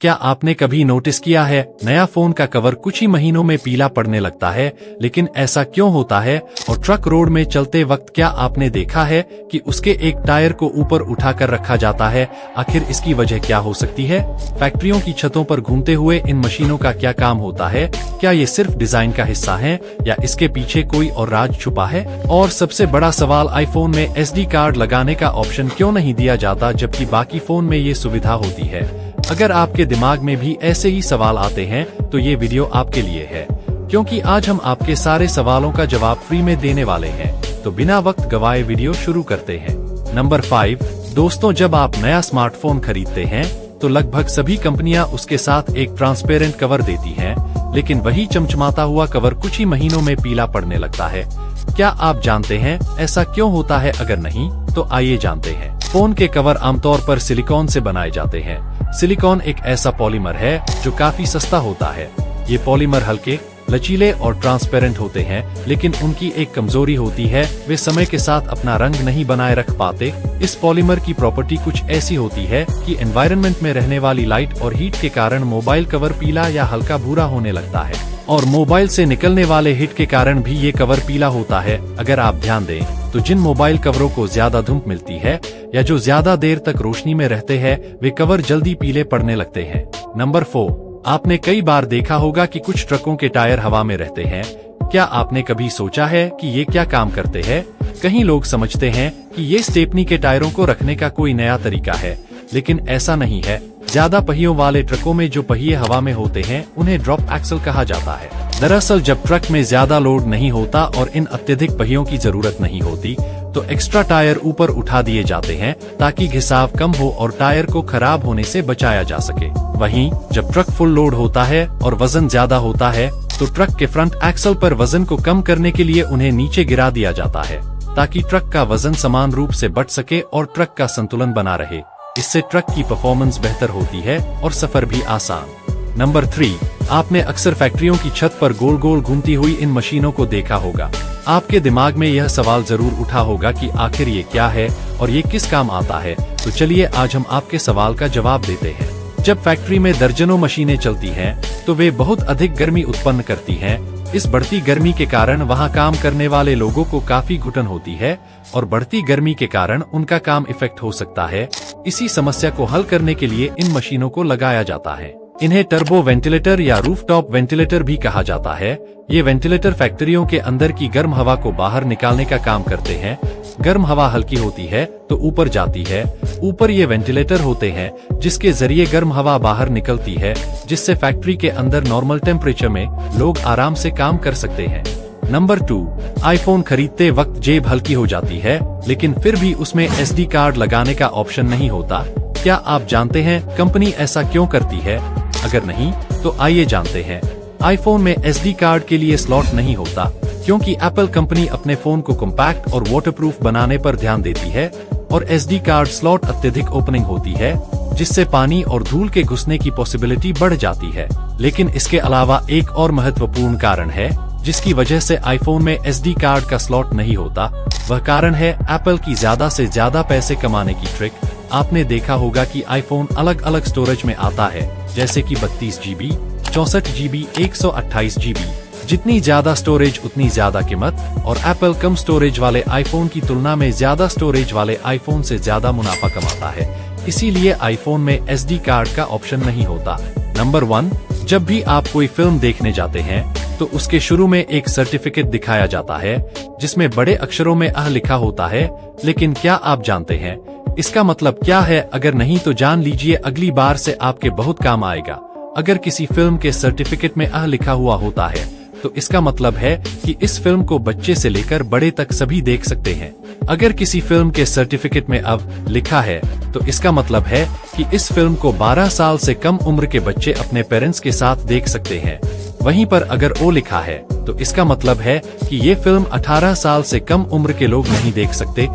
क्या आपने कभी नोटिस किया है नया फोन का कवर कुछ ही महीनों में पीला पड़ने लगता है, लेकिन ऐसा क्यों होता है? और ट्रक रोड में चलते वक्त क्या आपने देखा है कि उसके एक टायर को ऊपर उठाकर रखा जाता है? आखिर इसकी वजह क्या हो सकती है? फैक्ट्रियों की छतों पर घूमते हुए इन मशीनों का क्या काम होता है? क्या ये सिर्फ डिजाइन का हिस्सा है या इसके पीछे कोई और राज छुपा है? और सबसे बड़ा सवाल, आईफोन में SD कार्ड लगाने का ऑप्शन क्यों नहीं दिया जाता जबकि बाकी फोन में ये सुविधा होती है? अगर आपके दिमाग में भी ऐसे ही सवाल आते हैं तो ये वीडियो आपके लिए है, क्योंकि आज हम आपके सारे सवालों का जवाब फ्री में देने वाले हैं। तो बिना वक्त गवाए वीडियो शुरू करते हैं। नंबर 5, दोस्तों, जब आप नया स्मार्टफोन खरीदते हैं तो लगभग सभी कंपनियां उसके साथ एक ट्रांसपेरेंट कवर देती हैं, लेकिन वही चमचमाता हुआ कवर कुछ ही महीनों में पीला पड़ने लगता है। क्या आप जानते हैं ऐसा क्यों होता है? अगर नहीं तो आइए जानते हैं। फोन के कवर आमतौर पर सिलिकॉन से बनाए जाते हैं। सिलिकॉन एक ऐसा पॉलीमर है जो काफी सस्ता होता है। ये पॉलीमर हल्के, लचीले और ट्रांसपेरेंट होते हैं, लेकिन उनकी एक कमजोरी होती है, वे समय के साथ अपना रंग नहीं बनाए रख पाते। इस पॉलीमर की प्रॉपर्टी कुछ ऐसी होती है कि एनवायरनमेंट में रहने वाली लाइट और हीट के कारण मोबाइल कवर पीला या हल्का भूरा होने लगता है, और मोबाइल से निकलने वाले हीट के कारण भी ये कवर पीला होता है। अगर आप ध्यान दें तो जिन मोबाइल कवरों को ज्यादा धूप मिलती है या जो ज्यादा देर तक रोशनी में रहते हैं, वे कवर जल्दी पीले पड़ने लगते हैं। नंबर 4, आपने कई बार देखा होगा कि कुछ ट्रकों के टायर हवा में रहते हैं। क्या आपने कभी सोचा है कि ये क्या काम करते हैं? कहीं लोग समझते हैं कि ये स्टेपनी के टायरों को रखने का कोई नया तरीका है, लेकिन ऐसा नहीं है। ज्यादा पहियों वाले ट्रकों में जो पहिए हवा में होते हैं उन्हें ड्रॉप एक्सल कहा जाता है। दरअसल जब ट्रक में ज्यादा लोड नहीं होता और इन अत्यधिक पहियों की जरूरत नहीं होती तो एक्स्ट्रा टायर ऊपर उठा दिए जाते हैं ताकि घिसाव कम हो और टायर को खराब होने से बचाया जा सके। वहीं जब ट्रक फुल लोड होता है और वजन ज्यादा होता है तो ट्रक के फ्रंट एक्सल पर वजन को कम करने के लिए उन्हें नीचे गिरा दिया जाता है ताकि ट्रक का वजन समान रूप से बंट सके और ट्रक का संतुलन बना रहे। इससे ट्रक की परफॉर्मेंस बेहतर होती है और सफर भी आसान। नंबर 3, आपने अक्सर फैक्ट्रियों की छत पर गोल गोल घूमती हुई इन मशीनों को देखा होगा। आपके दिमाग में यह सवाल जरूर उठा होगा कि आखिर ये क्या है और ये किस काम आता है। तो चलिए आज हम आपके सवाल का जवाब देते हैं। जब फैक्ट्री में दर्जनों मशीनें चलती हैं तो वे बहुत अधिक गर्मी उत्पन्न करती हैं। इस बढ़ती गर्मी के कारण वहां काम करने वाले लोगों को काफी घुटन होती है और बढ़ती गर्मी के कारण उनका काम इफेक्ट हो सकता है। इसी समस्या को हल करने के लिए इन मशीनों को लगाया जाता है। इन्हें टर्बो वेंटिलेटर या रूफटॉप वेंटिलेटर भी कहा जाता है। ये वेंटिलेटर फैक्ट्रियों के अंदर की गर्म हवा को बाहर निकालने का काम करते हैं। गर्म हवा हल्की होती है तो ऊपर जाती है। ऊपर ये वेंटिलेटर होते हैं जिसके जरिए गर्म हवा बाहर निकलती है, जिससे फैक्ट्री के अंदर नॉर्मल टेम्परेचर में लोग आराम से काम कर सकते हैं। नंबर 2, आईफोन खरीदते वक्त जेब हल्की हो जाती है, लेकिन फिर भी उसमें SD कार्ड लगाने का ऑप्शन नहीं होता। क्या आप जानते हैं कंपनी ऐसा क्यों करती है? अगर नहीं तो आइए जानते हैं। आईफोन में SD कार्ड के लिए स्लॉट नहीं होता क्योंकि एप्पल कंपनी अपने फोन को कॉम्पैक्ट और वाटरप्रूफ बनाने पर ध्यान देती है, और SD कार्ड स्लॉट अत्यधिक ओपनिंग होती है जिससे पानी और धूल के घुसने की पॉसिबिलिटी बढ़ जाती है। लेकिन इसके अलावा एक और महत्वपूर्ण कारण है जिसकी वजह से आईफोन में SD कार्ड का स्लॉट नहीं होता। वह कारण है एप्पल की ज्यादा से ज्यादा पैसे कमाने की ट्रिक। आपने देखा होगा कि आईफोन अलग अलग स्टोरेज में आता है, जैसे कि 32 GB, 64 GB, 128 GB। जितनी ज्यादा स्टोरेज उतनी ज्यादा कीमत, और एप्पल कम स्टोरेज वाले आईफोन की तुलना में ज्यादा स्टोरेज वाले आईफोन से ज्यादा मुनाफा कमाता है। इसीलिए आईफोन में SD कार्ड का ऑप्शन नहीं होता। नंबर 1, जब भी आप कोई फिल्म देखने जाते हैं तो उसके शुरू में एक सर्टिफिकेट दिखाया जाता है जिसमें बड़े अक्षरों में लिखा होता है, लेकिन क्या आप जानते हैं इसका मतलब क्या है? अगर नहीं तो जान लीजिए, अगली बार से आपके बहुत काम आएगा। अगर किसी फिल्म के सर्टिफिकेट में लिखा हुआ होता है तो इसका मतलब है कि इस फिल्म को बच्चे से लेकर बड़े तक सभी देख सकते हैं। अगर किसी फिल्म के सर्टिफिकेट में लिखा है तो इसका मतलब है कि इस फिल्म को 12 साल से कम उम्र के बच्चे अपने पेरेंट्स के साथ देख सकते हैं। वहीं पर अगर ओ लिखा है तो इसका मतलब है कि ये फिल्म 18 साल से कम उम्र के लोग नहीं देख सकते।